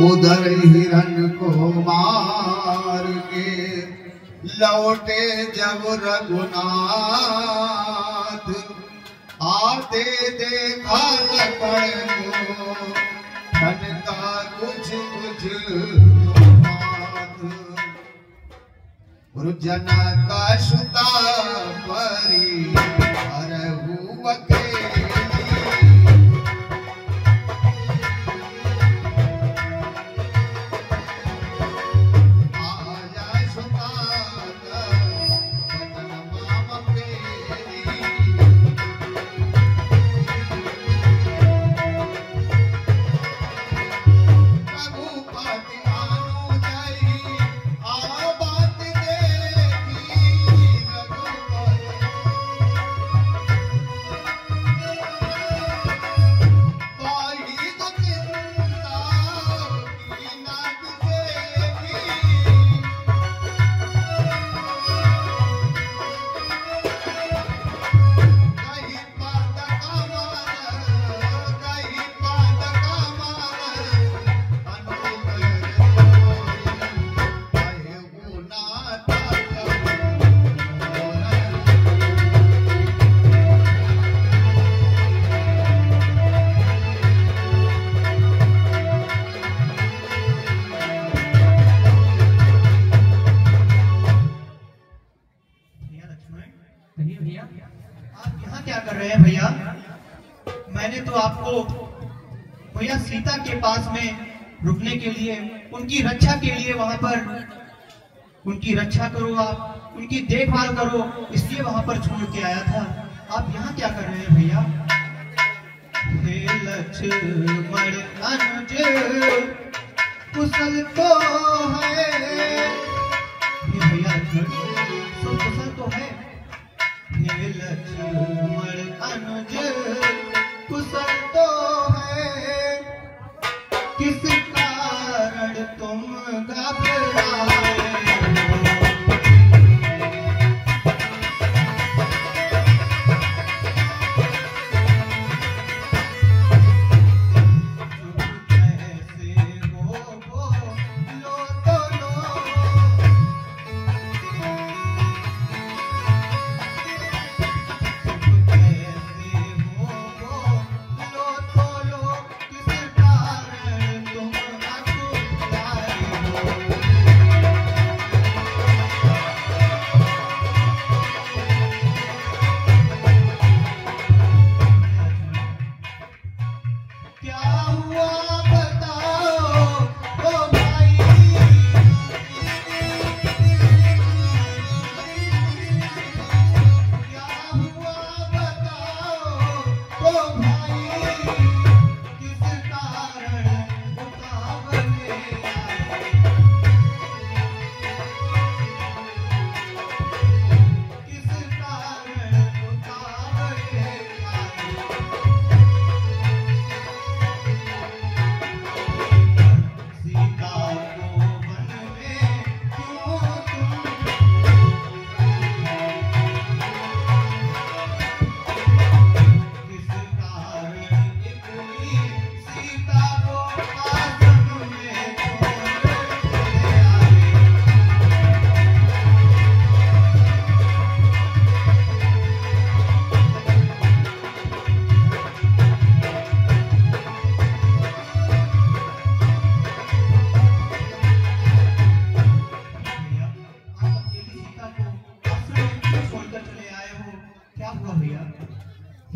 उधर हिरण को मार के लौटे जब रघुनाथ, आते देखा लक्ष्मण को ठनका कुछ कुछ जनक सुता परी हरहु अकेली। आप यहाँ क्या कर रहे हैं भैया? मैंने तो आपको भैया सीता के पास में रुकने के लिए, उनकी रक्षा के लिए, वहां पर उनकी रक्षा करो, आप उनकी देखभाल करो, इसलिए वहां पर छोड़ के आया था। आप यहाँ क्या कर रहे हैं भैया? हे लक्ष्मण अनुज कुशल तो है, भैया सब कुशल तो है। हे लक्ष्मण अनुज कुशल तो है, किस कारण तुम घबराए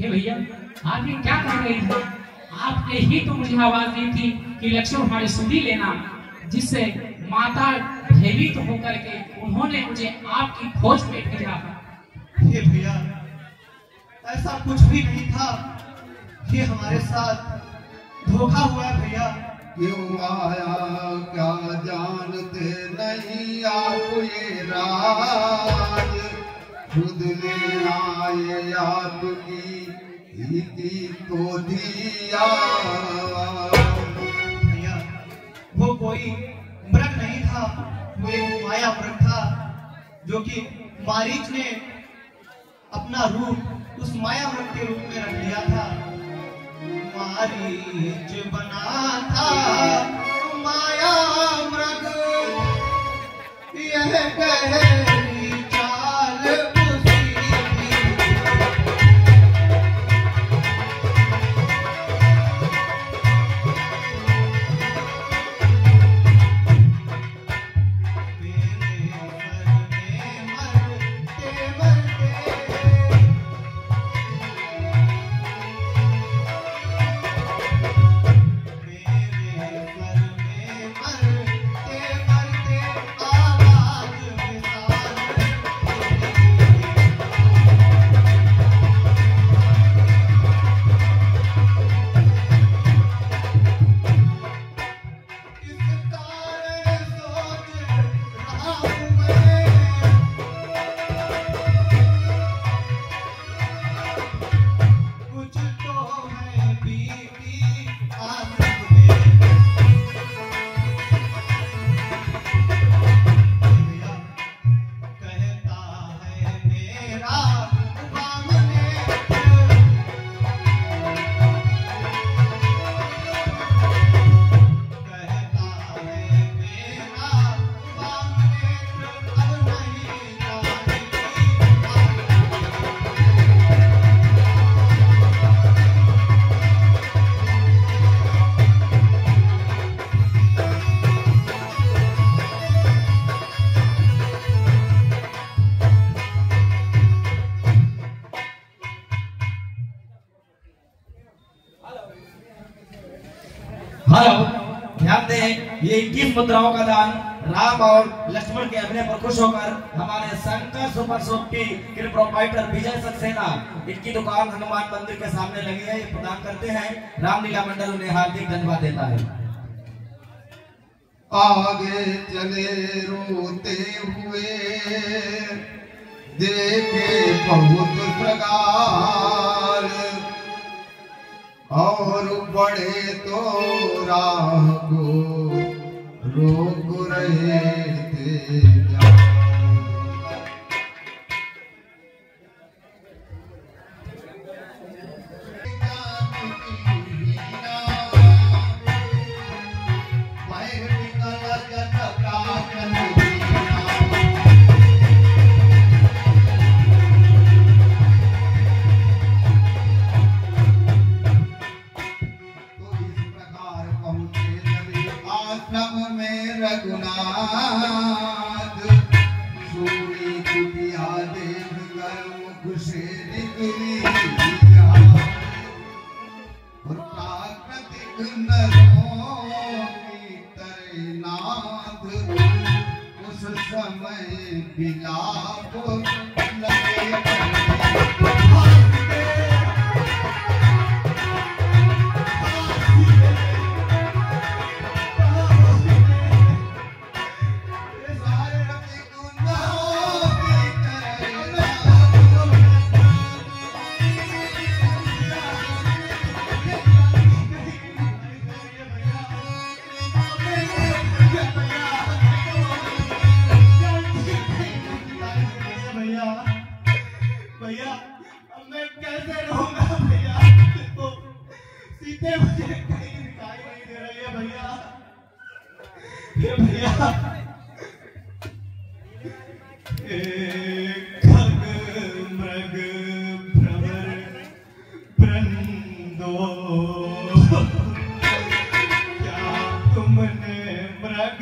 भैया? आप ये क्या कर रहे थे? आपने ही तो मुझे आवाज दी थी कि लक्ष्मण हमारी सुधी लेना, जिससे माता भयभीत होकर के उन्होंने मुझे आपकी खोज में भेजा। हे भैया, ऐसा कुछ भी नहीं था, ये हमारे साथ धोखा हुआ है भैया। क्यों आया क्या जानते नहीं आप ये राज, खुद ले आए आपकी तो दिया। भैया, वो कोई मृग नहीं था, वो एक माया मृग था, जो कि मारीच ने अपना रूप उस माया मृग के रूप में रख लिया था। मारीच बना था माया मृग यह गहरी चाल उसी की। हेलो, ध्यान दें, ये 21 मुद्राओं का दान राम और लक्ष्मण के अभिनय पर खुश होकर हमारे शंकर सुपर शॉप की प्रोप्राइटर विजय सक्सेना, इनकी दुकान हनुमान मंदिर के सामने लगी है, ये प्रदान करते हैं। रामलीला मंडल उन्हें हार्दिक धन्यवाद देता है। आगे चले रोते हुए देखे बहुत प्रकार और बड़े तो राह को रोक रहे थे रघुनाथ सोनी कुटिया देख कर मुख से निकली और प्राकृतिक नरों की तरह नाथ उस समय बिलाप लगे भैया अब मैं कैसे रहूंगा भैया, तो सीधे मुझे कहीं दिखाई नहीं दे रही है भैया। ये भैया खग मृग भ्रमर वृंदो क्या तुमने मृग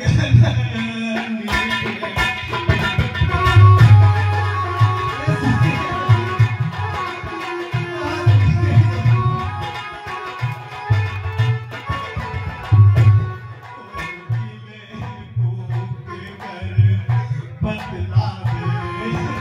बदला दे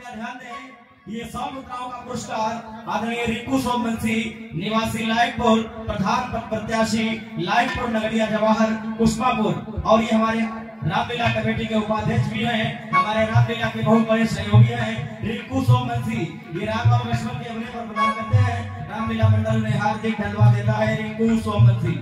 कृपया ध्यान दें, ये 100 मुद्राओं का पुरस्कार आदरणीय रिंकू सोमवंशी निवासी लायकपुर, प्रधान पद प्रत्याशी लायकपुर नगरिया जवाहर कुशमापुर, और ये हमारे रामलीला कमेटी के उपाध्यक्ष भी हैं, हमारे रामलीला के बहुत बड़े सहयोगी हैं रिंकू सोमवंशी। ये राम और लक्ष्मण के अभिनय पर प्रदान करते हैं। रामलीला मंडल में हार्दिक धन्यवाद देता है रिंकू सोमवंशी।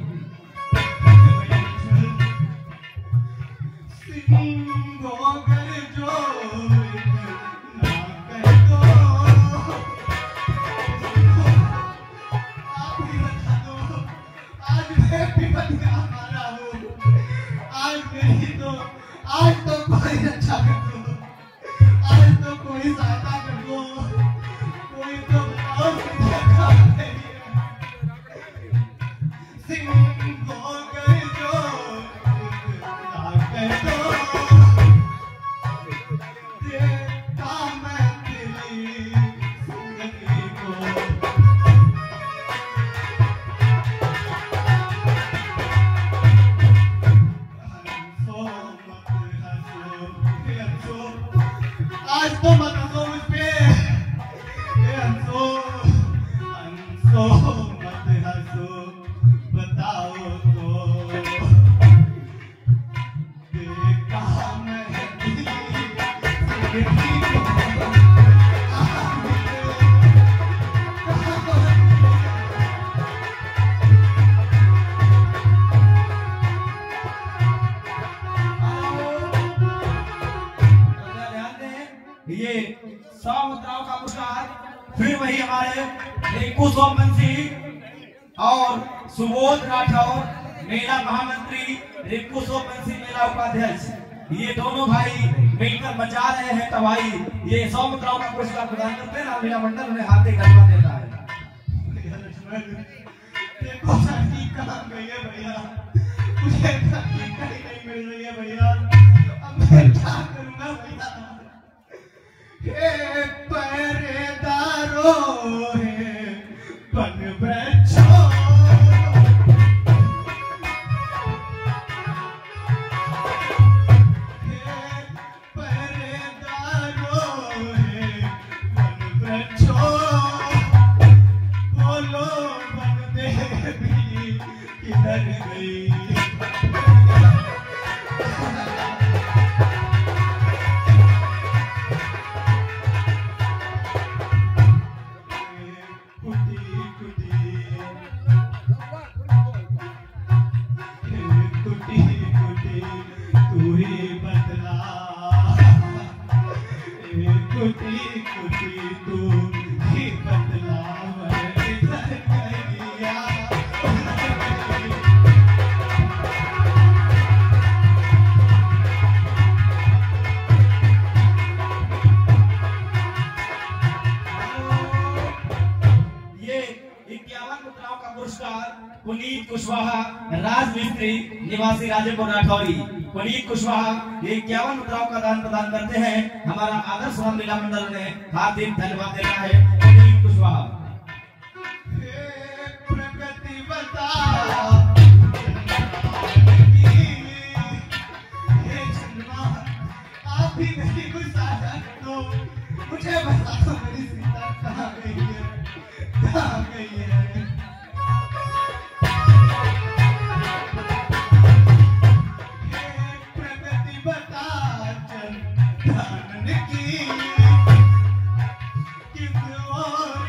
आज तो कोई रक्षा कर दो, आज तो कोई सहायता कर दो, कोई तो बताओ सिंह हो गए जो कर दो, देखा मैं तेरी जिंदगी को। आज तो मत हंसो मुझ पे, हंसो मत हंसो, बताओ तो देखा मैं ये 100 मुद्राओं का पुरस्कार फिर वही हमारे रिंकू सोमवंशी और सुबोध राठौर, मेला महामंत्री रिंकू सोमवंशी, मेला उपाध्यक्ष, ये दोनों भाई मिलकर बचा रहे हैं तबाही। ये 100 मुद्राओं का पुरस्कार प्रदान करते हैं। रामलीला मंडल उन्हें हार्दिक धन्यवाद देता है। देखो साथी कहाँ गई है भैया, मुझे साथी कहीं नहीं मिल रही है भैया, अब मैं क्या करूँगा भैया। हे पहरेदारो हे बन बैठो, हे पहरेदारो हे बन बैठो, बोलो बन देवी किधर गई। पुनीत कुशवाहा राजमिस्त्री निवासी राजेपुर राठौरी, पुनीत कुशवाहा ये 51 मुद्राओं का दान प्रदान करते हैं। हमारा आदर्श रामलीला मंडल ने हार्दिक धन्यवाद देता है पुनीत कुशवाहा। प्रगति बता आप भी मेरी कोई साझा दो, मुझे बता दो मेरी सीता कहाँ गई है, कहाँ गई है। प्रगति बता चंदन की किस ओर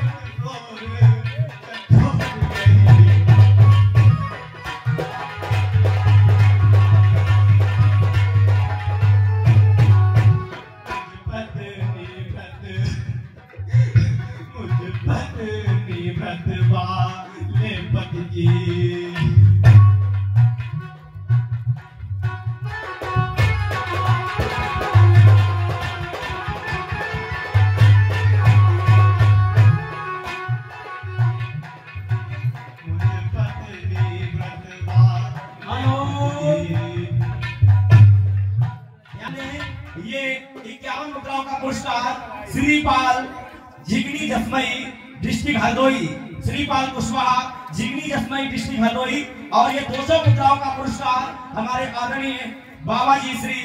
ये 51 मुद्राओं का पुरस्कार श्रीपाल जिगनी जसमई डिस्ट्रिक्ट हरदोई, श्रीपाल कुशवाहा जिगनी जसमई डिस्ट्रिक्ट हरदोई। और ये 200 मुद्राओं का पुरस्कार हमारे आदरणीय बाबा जी श्री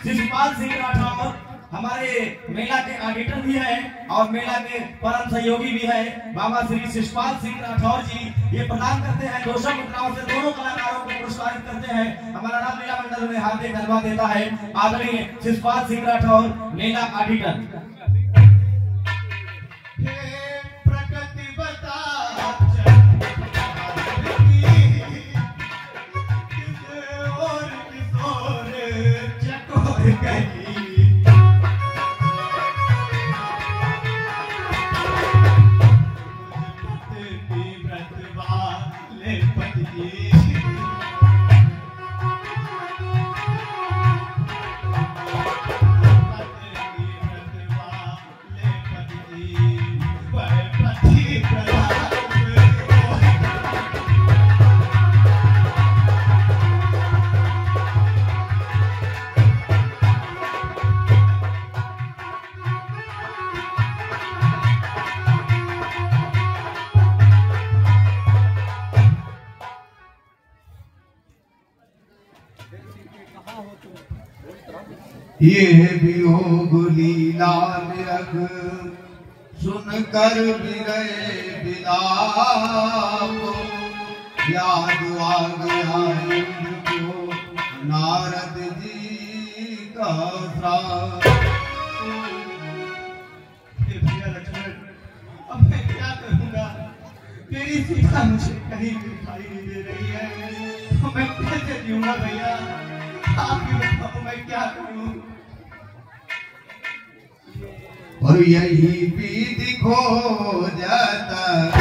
शिशुपाल सिंह राठौर हमारे मेला के ऑडिटर भी है और मेला के परम सहयोगी भी है बाबा श्री शिषपाल सिंह राठौर जी। ये प्रदान करते हैं 200 मुद्राओं से दोनों कलाकारों को पुरस्कारित करते हैं। हमारा रामलीला मंडल में हार्दिक धन्यवाद देता है आदरणीय शिषपाल सिंह राठौर, मेला ऑडिटर। प्रकृति बता ये वियोग लीला निरख सुनकर विरह विलाप याद आ गया इंद्र को नारद जी का श्राप। भैया लक्ष्मण, अब मैं क्या करूंगा? मेरी सीता मुझे कहीं भी दिखाई नहीं दे रही है, तो मैं कैसे जीऊंगा भैया? आप ही बताओ मैं क्या करूं? और यही भी दिखो जाता